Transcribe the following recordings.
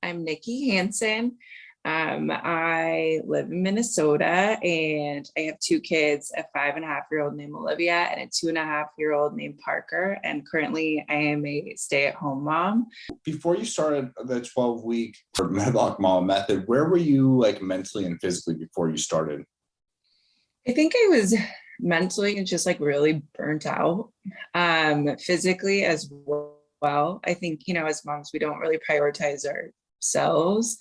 I'm Nikki Hansen. I live in Minnesota and I have two kids, a 5.5-year-old named Olivia and a 2.5-year-old named Parker. And currently I am a stay-at-home mom. Before you started the 12-week Metabolic Mama Method, where were you like mentally and physically before you started? I think I was mentally just like really burnt out, physically as well. I think, as moms, we don't really prioritize ourselves.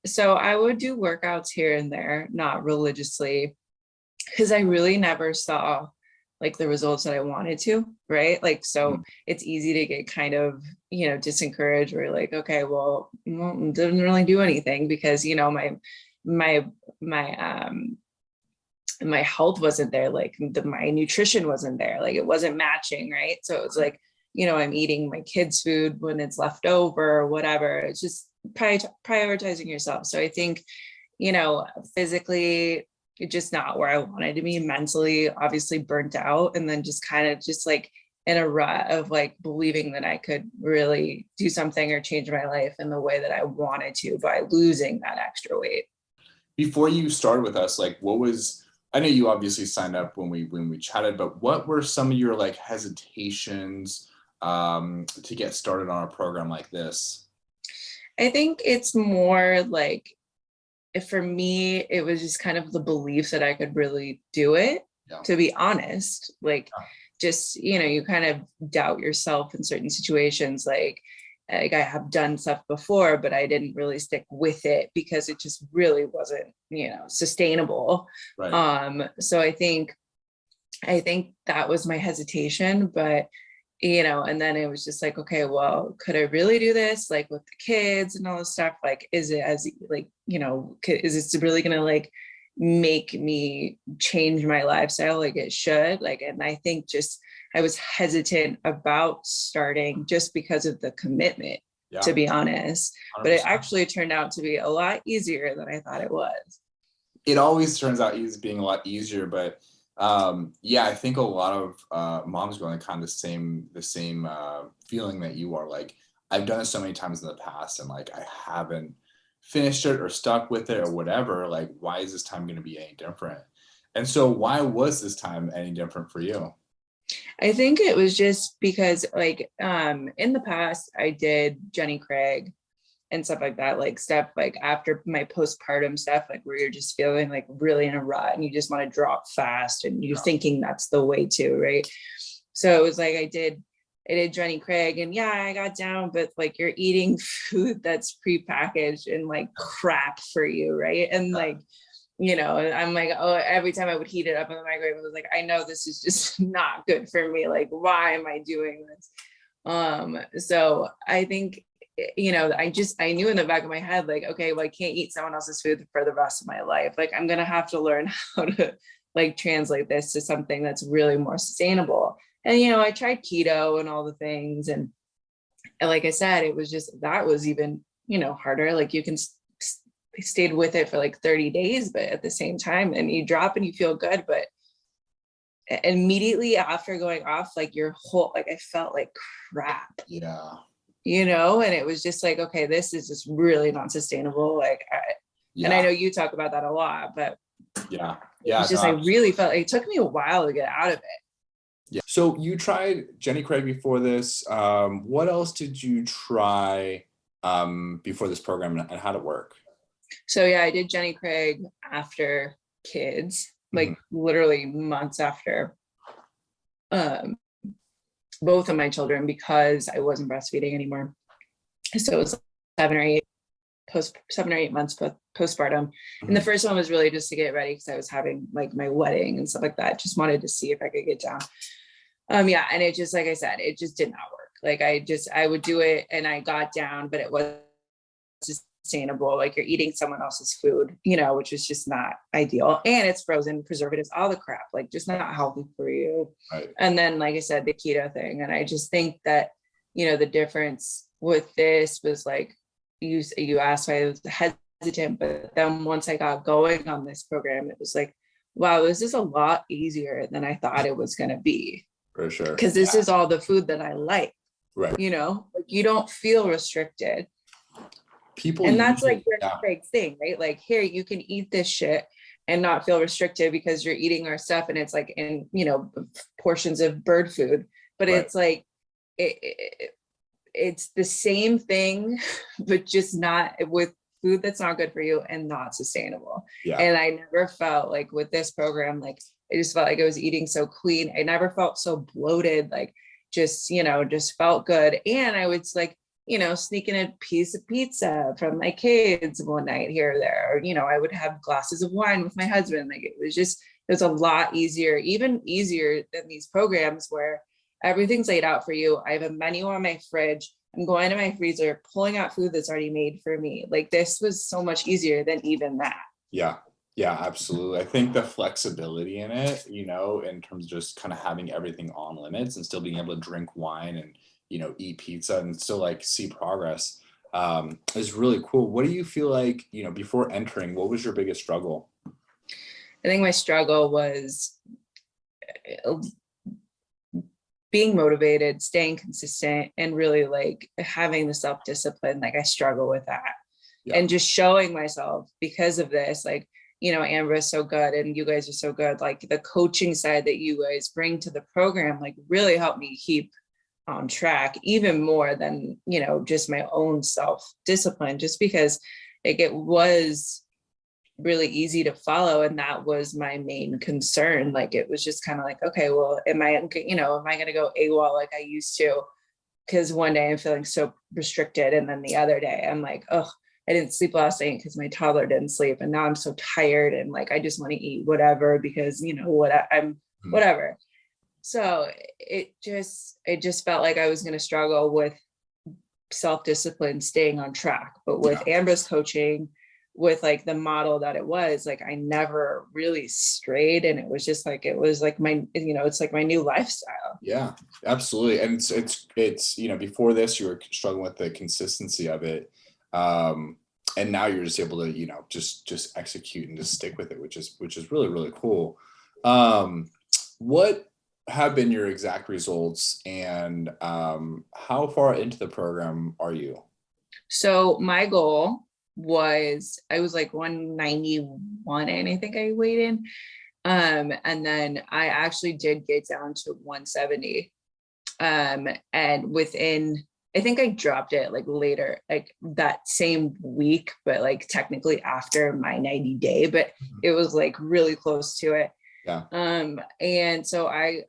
So I would do workouts here and there, not religiously, because I really never saw like the results that I wanted to, right? Like, so it's easy to get kind of, disencouraged or like, okay, well, it doesn't really do anything because, my health wasn't there. Like my nutrition wasn't there. Like it wasn't matching. Right. So it was like, I'm eating my kids' food when it's left over or whatever. It's just prioritizing yourself. So I think, physically, just not where I wanted to be. Mentally, obviously burnt out, and then just kind of just like in a rut of like believing that I could really do something or change my life in the way that I wanted to by losing that extra weight. Before you started with us, like I know you obviously signed up when we chatted, but what were some of your like hesitations to get started on a program like this? I think it's more like, for me, it was just kind of the belief that I could really do it, to be honest. Like, just, you kind of doubt yourself in certain situations. Like I have done stuff before, but I didn't really stick with it because it just really wasn't, sustainable. Right. So I think that was my hesitation, but and then it was just like, okay, well, could I really do this? Like with the kids and all this stuff, like, is it as like, is it really going to like make me change my lifestyle? Like it should, like, and I think just, I was hesitant about starting just because of the commitment, to be honest, 100%. But it actually turned out to be a lot easier than I thought it was. It always turns out being a lot easier, but I think a lot of moms go on kind of the same feeling that you are. Like, I've done it so many times in the past and like I haven't finished it or stuck with it or whatever. Like, why is this time going to be any different? And so why was this time any different for you? I think it was just because like in the past I did Jenny Craig and stuff like that, like stuff like after my postpartum stuff, like where you're just feeling like really in a rut and you just want to drop fast and you're thinking that's the way to, right? So it was like I did Jenny Craig and I got down, but like you're eating food that's prepackaged and like crap for you, right? And like, I'm like, oh, every time I would heat it up in the microwave, I was like, I know this is just not good for me. Like, why am I doing this? So I think, I knew in the back of my head, like, okay, well, I can't eat someone else's food for the rest of my life. Like, I'm going to have to learn how to like translate this to something that's really more sustainable. And, I tried keto and all the things. And like I said, it was just, that was even, harder. Like you can stayed with it for like 30 days, but at the same time, and you drop and you feel good, but immediately after going off, like your whole, like I felt like crap. Yeah. And it was just like, okay, this is just really not sustainable. Like, and I know you talk about that a lot, but it's just, I really felt like it took me a while to get out of it. Yeah. So you tried Jenny Craig before this. What else did you try before this program, and how did it work? So I did Jenny Craig after kids, like literally months after both of my children, because I wasn't breastfeeding anymore. So it was 7 or 8 months postpartum. And the first one was really just to get ready because I was having like my wedding and stuff like that. Just wanted to see if I could get down. And it just, like I said, it just did not work. Like I would do it and I got down, but it was sustainable. Like you're eating someone else's food, which is just not ideal. And it's frozen, preservatives, all the crap, like just not healthy for you. Right. And then, like I said, the keto thing. And I just think that, the difference with this was like, you asked why I was hesitant, but then once I got going on this program, it was like, wow, this is a lot easier than I thought it was going to be. For sure. Because this is all the food that I like. Right. Like you don't feel restricted. People And that's usually, like the yeah, big thing, right? Like here, you can eat this shit and not feel restricted because you're eating our stuff and it's like in, portions of bird food. But right. it's like, it's the same thing, but just not with food that's not good for you and not sustainable. Yeah. And I never felt like with this program, like I just felt like I was eating so clean. I never felt so bloated, like just felt good. And I was like, sneaking a piece of pizza from my kids one night here or there. Or, I would have glasses of wine with my husband. Like it was a lot easier, even easier than these programs where everything's laid out for you. I have a menu on my fridge. I'm going to my freezer, pulling out food that's already made for me. Like this was so much easier than even that. Yeah. Yeah, absolutely. I think the flexibility in it, in terms of just kind of having everything on limits and still being able to drink wine and, eat pizza and still like see progress, is really cool. What do you feel like, before entering, what was your biggest struggle? I think my struggle was being motivated, staying consistent, and really like having the self-discipline. Like I struggle with that. Yeah. And just showing myself because of this, like, Amber is so good and you guys are so good. Like the coaching side that you guys bring to the program, like really helped me keep on track even more than, just my own self-discipline, just because like it was really easy to follow. And that was my main concern. Like it was just kind of like, okay, well, am I going to go AWOL like I used to? Because one day I'm feeling so restricted. And then the other day I'm like, oh, I didn't sleep last night because my toddler didn't sleep. And now I'm so tired. And like, I just want to eat whatever because, I'm whatever. So it just felt like I was going to struggle with self-discipline, staying on track. But with Amber's coaching, with like the model that it was, like I never really strayed. And it was just like, it was like it's like my new lifestyle. Yeah, absolutely. And it's, before this, you were struggling with the consistency of it. And now you're just able to, just execute and just stick with it, which is really, really cool. What have been your exact results and how far into the program are you? So my goal was, I was like 191 and I think I weighed in. And then I actually did get down to 170. And within, I think I dropped it like later, like that same week, but like technically after my 90-day, but it was like really close to it. Yeah. And so I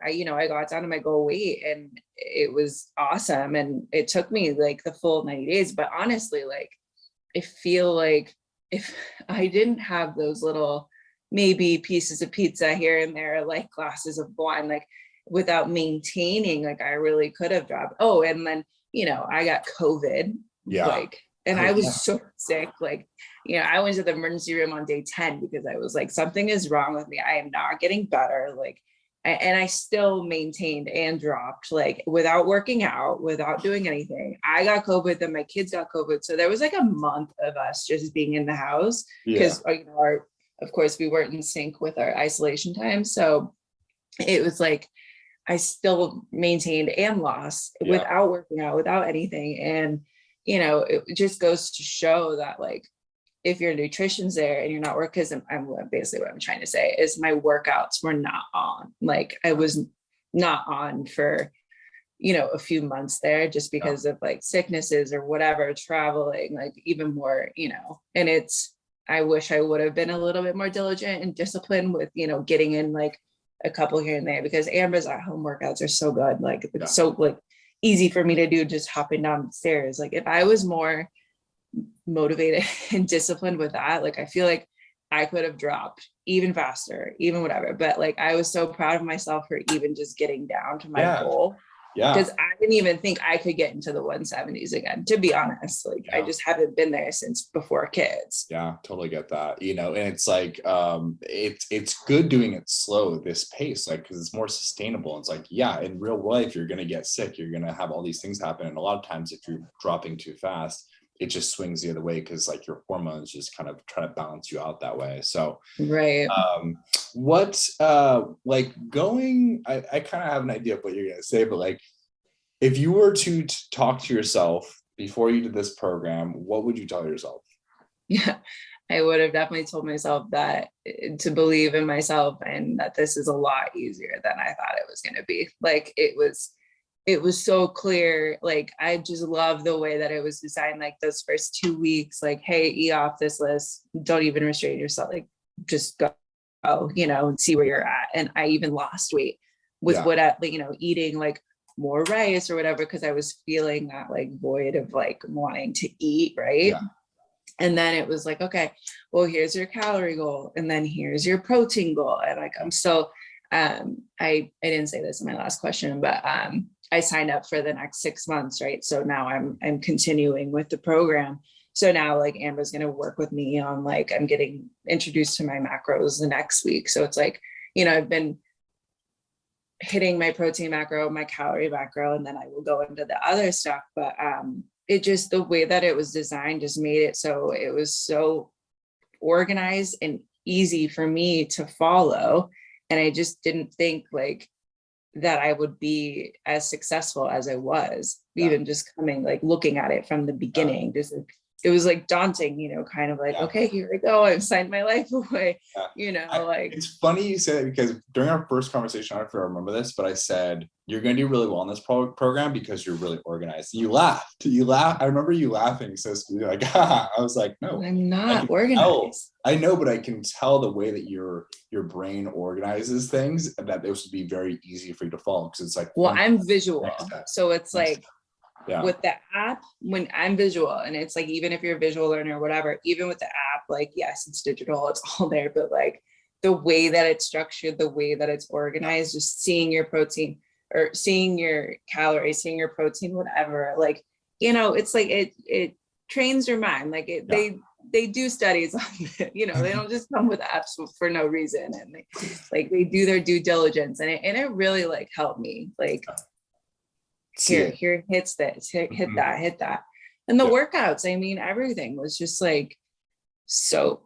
got down to my goal weight and it was awesome. And it took me like the full 90 days, but honestly, like, I feel like if I didn't have those little maybe pieces of pizza here and there, like glasses of wine, like without maintaining, like I really could have dropped. Oh, and then, I got COVID, like, and I was so sick. Like, I went to the emergency room on day 10 because I was like, something is wrong with me. I am not getting better. Like, and I still maintained and dropped, like without working out, without doing anything. I got COVID, then my kids got COVID. So there was like a month of us just being in the house because, of course, we weren't in sync with our isolation time. So it was like, I still maintained and lost without working out, without anything. And, it just goes to show that like, if your nutrition's there and you're not working, because I'm basically what I'm trying to say is my workouts were not on. Like I was not on for, a few months there just because of like sicknesses or whatever, traveling, like even more, and I wish I would have been a little bit more diligent and disciplined with, getting in like a couple here and there, because Amber's at home workouts are so good. Like it's so like easy for me to do just hopping down the stairs. Like if I was more motivated and disciplined with that, like I feel like I could have dropped even faster, even whatever. But like I was so proud of myself for even just getting down to my goal. Because I didn't even think I could get into the 170s again, to be honest. Like I just haven't been there since before kids. Yeah, totally get that. And it's like it's good doing it slow, this pace, like because it's more sustainable. It's like, in real life, you're gonna get sick, you're gonna have all these things happen. And a lot of times if you're dropping too fast, it just swings the other way because like your hormones just kind of try to balance you out that way. So right. Like going, I kind of have an idea of what you're gonna say, but like if you were to talk to yourself before you did this program, what would you tell yourself? Yeah, I would have definitely told myself that to believe in myself and that this is a lot easier than I thought it was going to be. Like it was so clear. Like I just love the way that it was designed. Like those first 2 weeks, like, hey, eat off this list. Don't even restrain yourself. Like just go, and see where you're at. And I even lost weight with eating like more rice or whatever, because I was feeling that like void of like wanting to eat, right? Yeah. And then it was like, okay, well, here's your calorie goal. And then here's your protein goal. And like, I'm so, I didn't say this in my last question, but I signed up for the next 6 months, right? So now I'm continuing with the program. So now like Amber's going to work with me on like, I'm getting introduced to my macros the next week. So it's like, I've been hitting my protein macro, my calorie macro, and then I will go into the other stuff. But it just, the way that it was designed just made it so it was so organized and easy for me to follow. And I just didn't think like that I would be as successful as I was, even just coming, like looking at it from the beginning, just it was like daunting, kind of like, okay, here we go. I've signed my life away, like. It's funny you say that, because during our first conversation, I don't know if you remember this, but I said, you're going to do really well in this program because you're really organized. You laughed. I remember you laughing. So you're like, I was like, no, I'm not organized. I know, but I can tell the way that your brain organizes things, that this would be very easy for you to follow. Because it's like, well, I'm visual. So it's like, with the app, when I'm visual, and it's like, even if you're a visual learner or whatever, even with the app, like, yes, it's digital, it's all there, but like the way that it's structured, the way that it's organized, just seeing your protein or seeing your calories, seeing your protein, whatever, like, it's like, it trains your mind. Like they do studies on it, they don't just come with apps for no reason. And they do their due diligence, and it really like helped me, like, here hits this, hit that. And the workouts, I mean, everything was just like so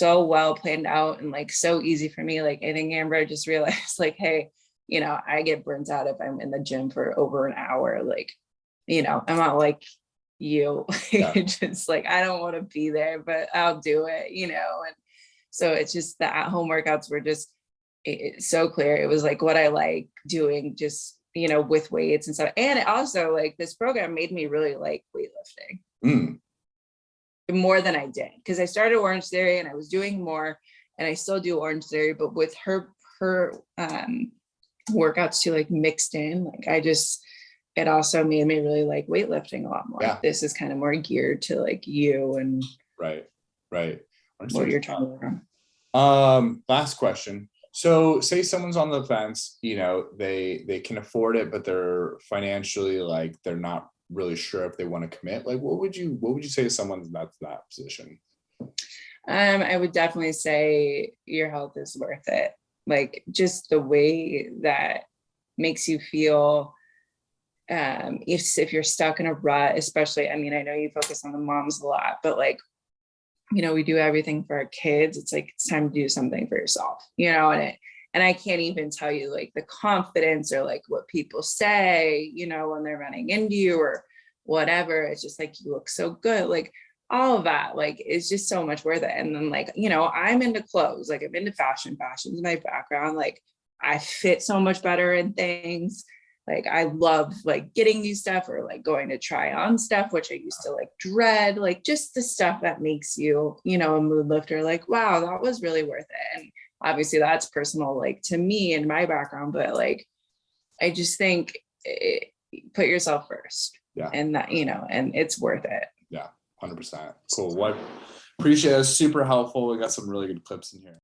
well planned out and like so easy for me. Like I think Amber just realized like, hey, I get burnt out if I'm in the gym for over an hour. Like, I'm not like you, just like, I don't want to be there, but I'll do it, and so it's just the at-home workouts were just so clear. It was like what I like doing, just with weights and stuff. And it also, like, this program made me really like weightlifting more than I did, because I started Orange Theory and I was doing more, and I still do Orange Theory, but with her workouts too, like mixed in, like it also made me really like weightlifting a lot more. This is kind of more geared to like you and right what you're trying to work on. Last question. So say someone's on the fence, they can afford it, but they're financially, like, they're not really sure if they want to commit. Like, what would you say to someone that's that position? I would definitely say your health is worth it. Like, just the way that makes you feel. If you're stuck in a rut, especially, I mean, I know you focus on the moms a lot, but like, we do everything for our kids. It's like, it's time to do something for yourself, and I can't even tell you like the confidence or like what people say, when they're running into you or whatever. It's just like, you look so good. Like all of that, like, it's just so much worth it. And then like, I'm into clothes, like I'm into fashion. Fashion's my background. Like I fit so much better in things. Like I love like getting new stuff or like going to try on stuff, which I used to like dread, like just the stuff that makes you, a mood lifter, like, wow, that was really worth it. And obviously that's personal, like to me and my background, but like, I just think put yourself first, and that, and it's worth it. Yeah. 100%. Cool. What appreciate it. Super helpful. We got some really good clips in here.